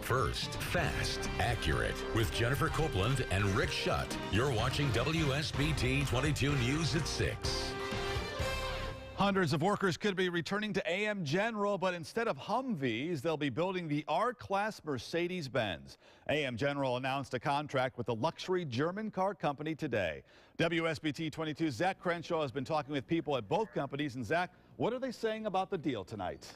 First, fast, accurate. With Jennifer Copeland and Rick Shutt. You're watching WSBT-22 News at 6. Hundreds of workers could be returning to AM General, but instead of Humvees, they'll be building the R-Class Mercedes-Benz. AM General announced a contract with the luxury German car company today. WSBT-22's Zach Crenshaw has been talking with people at both companies. And Zach, what are they saying about the deal tonight?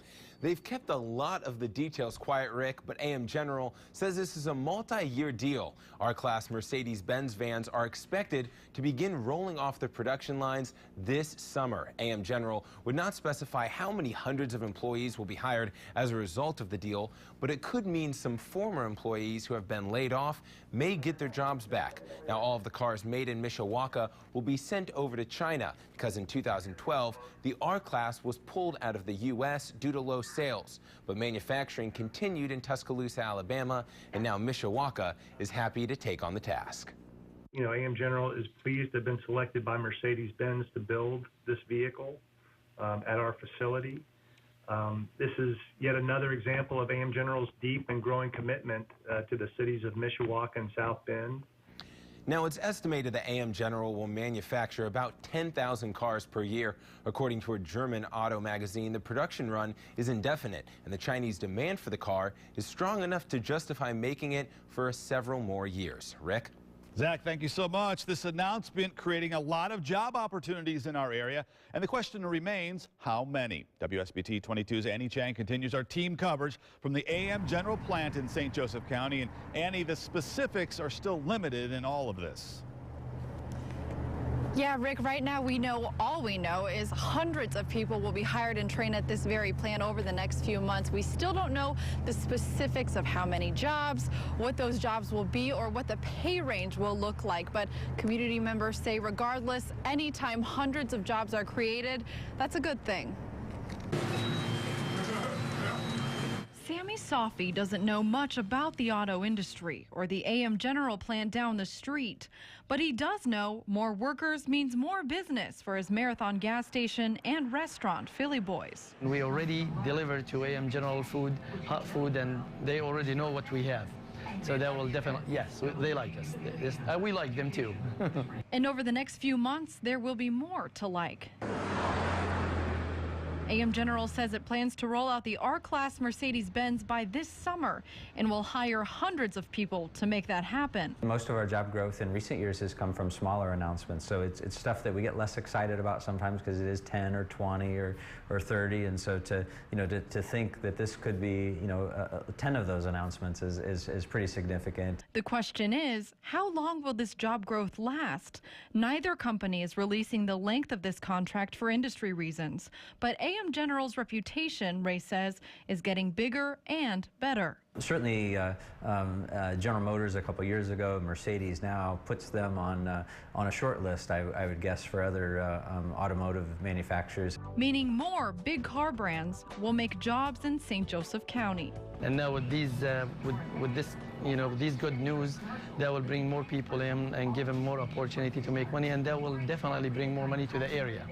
They've kept a lot of the details quiet, Rick, but AM General says this is a multi-year deal. R-Class Mercedes-Benz vans are expected to begin rolling off the production lines this summer. AM General would not specify how many hundreds of employees will be hired as a result of the deal, but it could mean some former employees who have been laid off may get their jobs back. Now, all of the cars made in Mishawaka will be sent over to China because in 2012, the R-Class was pulled out of the U.S. due to low sales, but manufacturing continued in Tuscaloosa, Alabama, and now Mishawaka is happy to take on the task. You know, AM General is pleased to have been selected by Mercedes-Benz to build this vehicle at our facility. This is yet another example of AM General's deep and growing commitment to the cities of Mishawaka and South Bend. Now, it's estimated that AM General will manufacture about 10,000 cars per year. According to a German auto magazine, the production run is indefinite, and the Chinese demand for the car is strong enough to justify making it for several more years. Rick? Zach, thank you so much. This announcement creating a lot of job opportunities in our area, and the question remains, how many? WSBT 22's Annie Chang continues our team coverage from the AM General plant in St. Joseph County. And Annie, the specifics are still limited in all of this. Yeah, Rick, right now all we know is hundreds of people will be hired and trained at this very plant over the next few months. We still don't know the specifics of how many jobs, what those jobs will be, or what the pay range will look like. But community members say regardless, anytime hundreds of jobs are created, that's a good thing. Sammy Safi doesn't know much about the auto industry or the AM General plant down the street, but he does know more workers means more business for his Marathon gas station and restaurant, Philly Boys. We already delivered to AM General food, hot food, and they already know what we have. So that will definitely, yes, they like us. We like them too. And over the next few months, there will be more to like. AM General says it plans to roll out the R-Class Mercedes-Benz by this summer and will hire hundreds of people to make that happen. Most of our job growth in recent years has come from smaller announcements, so it's stuff that we get less excited about sometimes because it is 10 or 20 or 30, and so to think that this could be 10 of those announcements is pretty significant. The question is, how long will this job growth last? Neither company is releasing the length of this contract for industry reasons, but AM General's reputation, Ray says, is getting bigger and better. Certainly, General Motors a couple years ago, Mercedes now puts them on a short list, I would guess, for other automotive manufacturers. Meaning more big car brands will make jobs in St. Joseph County. And now with these, with this, these good news, that will bring more people in and give them more opportunity to make money, and that will definitely bring more money to the area.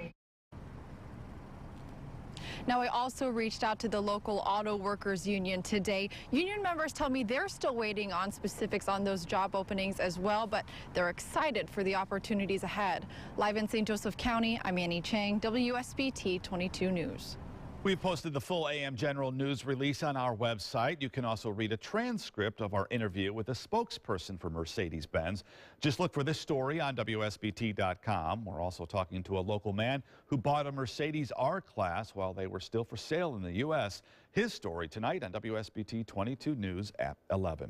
Now, I also reached out to the local auto workers union today. Union members tell me they're still waiting on specifics on those job openings as well, but they're excited for the opportunities ahead. Live in St. Joseph County, I'm Annie Chang, WSBT 22 News. We've posted the full AM General news release on our website. You can also read a transcript of our interview with a spokesperson for Mercedes-Benz. Just look for this story on WSBT.com. We're also talking to a local man who bought a Mercedes R-Class while they were still for sale in the U.S. His story tonight on WSBT 22 News at 11.